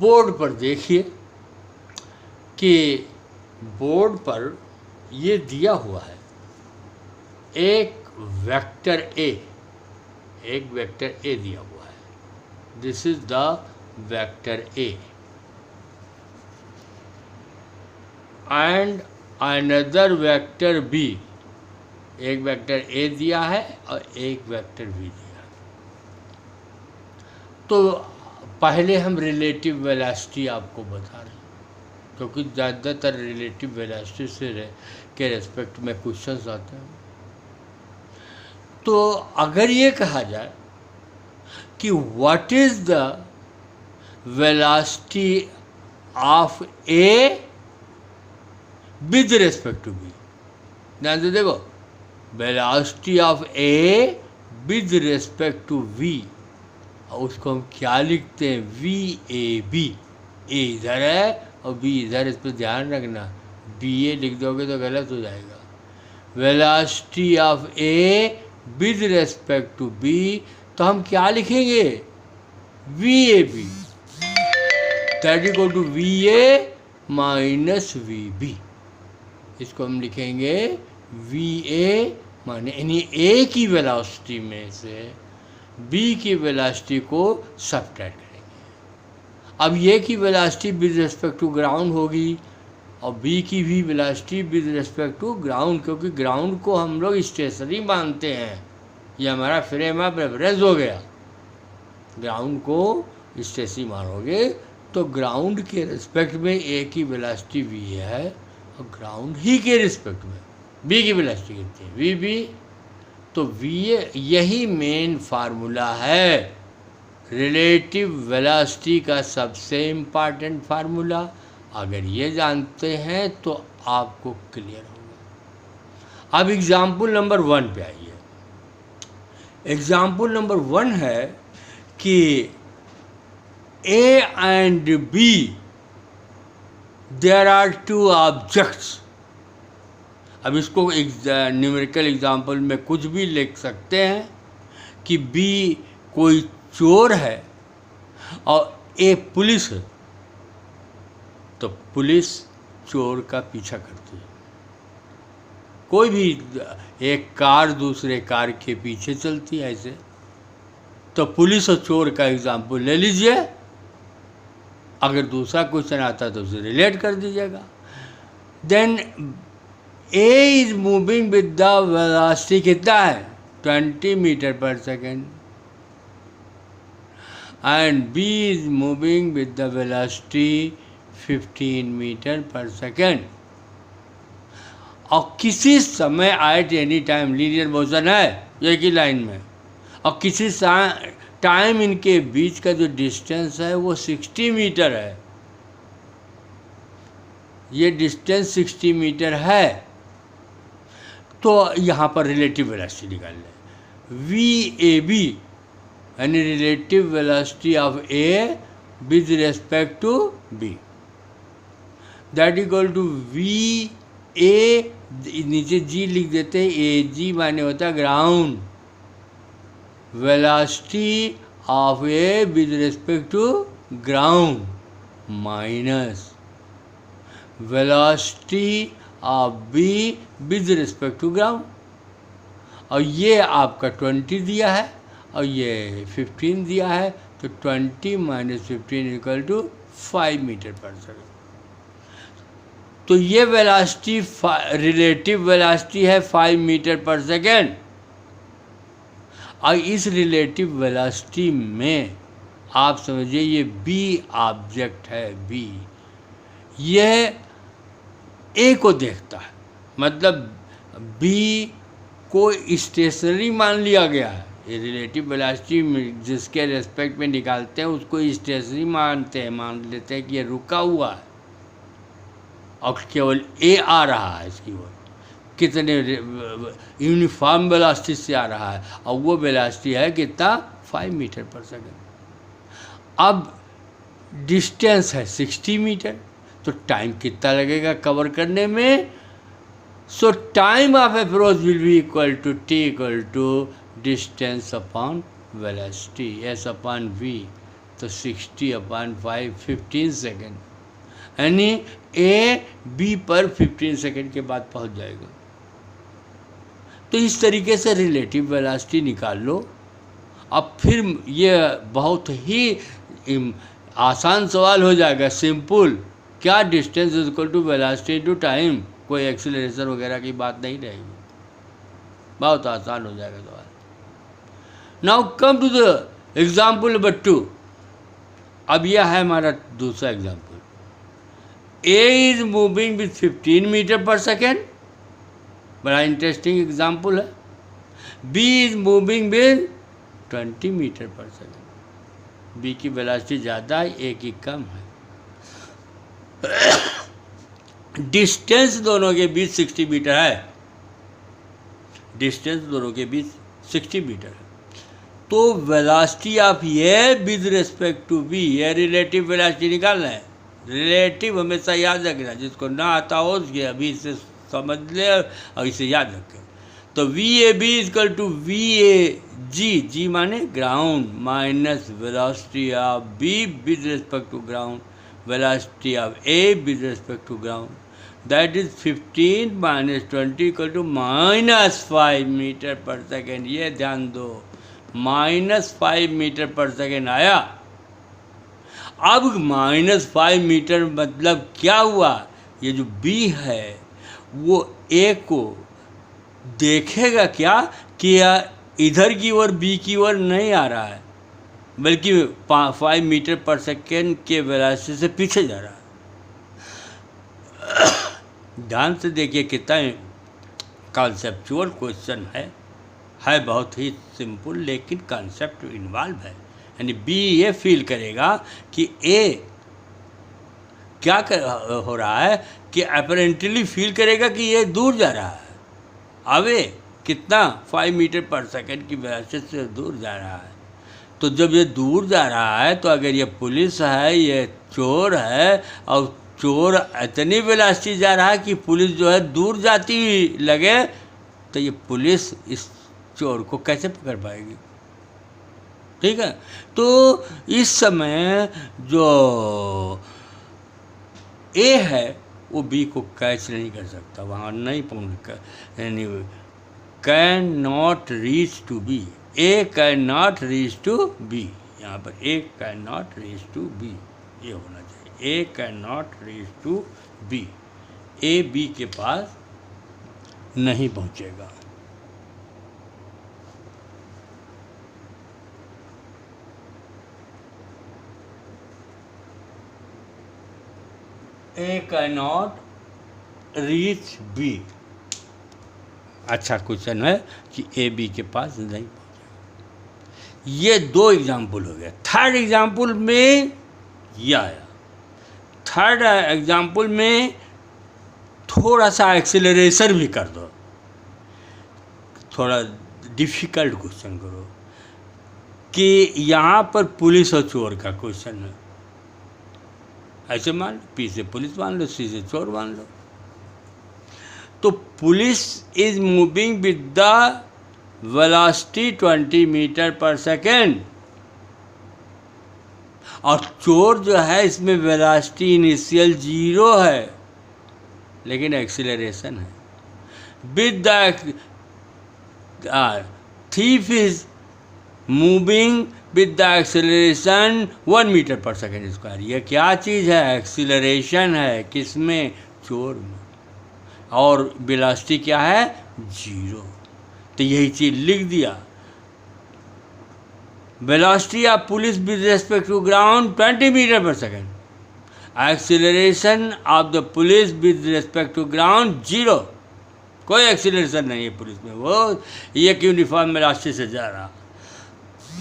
Board पर देखिए कि बोर्ड पर ये दिया हुआ है एक वेक्टर ए दिया हुआ है। This is the vector A and another vector B. एक वेक्टर ए दिया है और एक वेक्टर बी दिया है। तो पहले हम रिलेटिव वेलोसिटी आपको बता रहे हैं, क्योंकि ज़्यादातर रिलेटिव वेलोसिटी से के रेस्पेक्ट में क्वेश्चंस आते हैं। तो अगर ये कहा जाए कि what is the velocity of A with respect to B, ध्यान से देखो, velocity of A with respect to V, और उसको हम क्या लिखते हैं, वी ए बी। ए इधर है और बी इधर, इस पर ध्यान रखना, बी ए लिख दोगे तो गलत हो जाएगा। Velocity of A with respect to B, तो हम क्या लिखेंगे, V A B, that equal to V A minus V B. इसको हम लिखेंगे वी ए माने, यानी ए की वेलोसिटी में से बी की वेलोसिटी को सब्ट्रैक्ट करेंगे। अब ए की velocity with respect to ground होगी और बी की भी velocity with respect to ground, क्योंकि ग्राउंड को हम लोग स्टेशनरी मानते हैं, ये हमारा फ्रेम ऑफ रेफरेंस हो गया। ग्राउंड को स्टेशनरी मानोगे तो ग्राउंड के रिस्पेक्ट में ए की वेलोसिटी वी है और ग्राउंड ही के रिस्पेक्ट में बी की वेलोसिटी कितनी है, वी बी। तो वी, यही मेन फार्मूला है रिलेटिव वेलोसिटी का, सबसे इम्पॉर्टेंट फार्मूला। अगर ये जानते हैं तो आपको क्लियर होगा। अब एग्जाम्पल नंबर 1 पे आइए। एग्जाम्पल नंबर 1 है कि A and B there are two objects. अब इसको न्यूमेरिकल एग्जाम्पल में कुछ भी लिख सकते हैं कि बी कोई चोर है और ए पुलिस है, तो पुलिस चोर का पीछा करती है। कोई भी एक कार दूसरे कार के पीछे चलती है ऐसे, तो पुलिस और चोर का एग्जाम्पल ले लीजिए। अगर दूसरा क्वेश्चन आता तो उसे रिलेट कर दीजिएगा। Then A is moving with the velocity कितना है, 20 metre per second, and B is moving with the velocity 15 metre per second. और किसी समय at any time linear motion है एक ही लाइन में, और किसी टाइम इनके बीच का जो डिस्टेंस है वो 60 मीटर है। ये डिस्टेंस 60 मीटर है, तो यहाँ पर रिलेटिव वेलोसिटी निकाल लें। वी ए बी यानी relative velocity of A with respect to B, that equal to V A, नीचे जी लिख देते हैं, ए जी माने होता है ground, velocity of A with respect to ground minus velocity of B with respect to ground. और ये आपका 20 दिया है और ये 15 दिया है, तो 20 minus 15 equal to 5 metre per second. तो ये वेलोसिटी रिलेटिव वेलोसिटी है 5 मीटर पर सेकेंड। और इस रिलेटिव वेलोसिटी में आप समझिए ये बी ऑब्जेक्ट है, बी ये ए को देखता है, मतलब बी को स्टेशनरी मान लिया गया है। ये रिलेटिव वेलोसिटी जिसके रेस्पेक्ट में निकालते हैं उसको स्टेशनरी मानते हैं, मान लेते हैं कि ये रुका हुआ है और केवल ए आ रहा है इसकी ओर, कितने यूनिफॉर्म वेलोसिटी से आ रहा है, और वो वेलोसिटी है कितना, 5 मीटर पर सेकेंड। अब डिस्टेंस है 60 मीटर, तो टाइम कितना लगेगा कवर करने में। So time of approach will be equal to T equal to distance upon velocity, S upon V. तो तो 60/5 15 सेकेंड, यानी ए बी पर 15 सेकेंड के बाद पहुंच जाएगा। तो इस तरीके से रिलेटिव वेलोसिटी निकाल लो। अब फिर ये बहुत ही आसान सवाल हो जाएगा, सिंपल। क्या distance is equal to velocity into time, कोई एक्सीलरेशन वगैरह की बात नहीं रहेगी, बहुत आसान हो जाएगा सवाल। Now come to the example number 2। अब यह है हमारा दूसरा example. A is moving with 15 metre per second, बड़ा इंटरेस्टिंग एग्जाम्पल है। B is moving with 20 metre per second. B की वेलोसिटी ज़्यादा है, ए की कम है। डिस्टेंस दोनों के बीच 60 मीटर है। डिस्टेंस दोनों के बीच 60 मीटर है। तो velocity of A with respect to B, ये रिलेटिव वेलोसिटी निकालना है। रिलेटिव हमेशा याद रखना, जिसको ना आता हो उसके अभी इसे समझ ले और इसे याद रखें। तो V A B is equal to V A G, G माने ground, minus velocity of B with respect to ground, velocity of A with respect to ground, that is 15 minus 20 equal to -5 metre per second. ये ध्यान दो, -5 metre per second आया। अब -5 metre मतलब क्या हुआ, ये जो बी है वो ए को देखेगा क्या कि इधर की ओर बी की ओर नहीं आ रहा है, बल्कि 5 मीटर पर सेकेंड के वेलोसिटी से पीछे जा रहा है। ध्यान से देखिए, कितना कॉन्सेप्चुअल क्वेश्चन है बहुत ही सिंपल, लेकिन कॉन्सेप्ट इन्वॉल्व है। यानी बी ये फील करेगा कि ए क्या हो रहा है, कि अपरेंटली फील करेगा कि ये दूर जा रहा है। अबे कितना 5 मीटर पर सेकेंड की वेलोसिटी से दूर जा रहा है। तो जब ये दूर जा रहा है, तो अगर ये पुलिस है, ये चोर है, और चोर इतनी वेलोसिटी जा रहा है कि पुलिस जो है दूर जाती हुई लगे, तो ये पुलिस इस चोर को कैसे पकड़ पाएगी? ठीक है। तो इस समय जो ए है वो बी को कैच नहीं कर सकता, वहाँ नहीं पहुँच, यानी can not reach to B. A can not reach to B, यहाँ पर A can not reach to B ये होना चाहिए। A can not reach to B, A B के पास नहीं पहुँचेगा। A can not reach B. अच्छा क्वेश्चन है कि ए बी के पास नहीं पहुँचेगा। ये 2 एग्जाम्पल हो गया। थर्ड एग्जाम्पल में यह आया। थर्ड एग्जाम्पल में थोड़ा सा एक्सेलरेशन भी कर दो, थोड़ा डिफिकल्ट क्वेश्चन करो, कि यहाँ पर पुलिस और चोर का क्वेश्चन है। ऐसे मान लो, पी से पुलिस मान लो, सी से चोर मान लो। तो police is moving with the velocity 20 metre per second, और चोर जो है इसमें वेलोसिटी इनिशियल 0 है, लेकिन एक्सीलरेशन है। With the thief is moving with the acceleration 1 metre per second square. ये क्या चीज़ है? एक्सीलरेशन है। किसमें? चोर में। और वेलोसिटी क्या है? 0। तो यही चीज़ लिख दिया। Velocity of police with respect to ground 20 metre per second, acceleration of the police with respect to ground 0। कोई एक्सीलरेशन नहीं है पुलिस में, वो एक यूनिफॉर्म वेलोसिटी से जा रहा।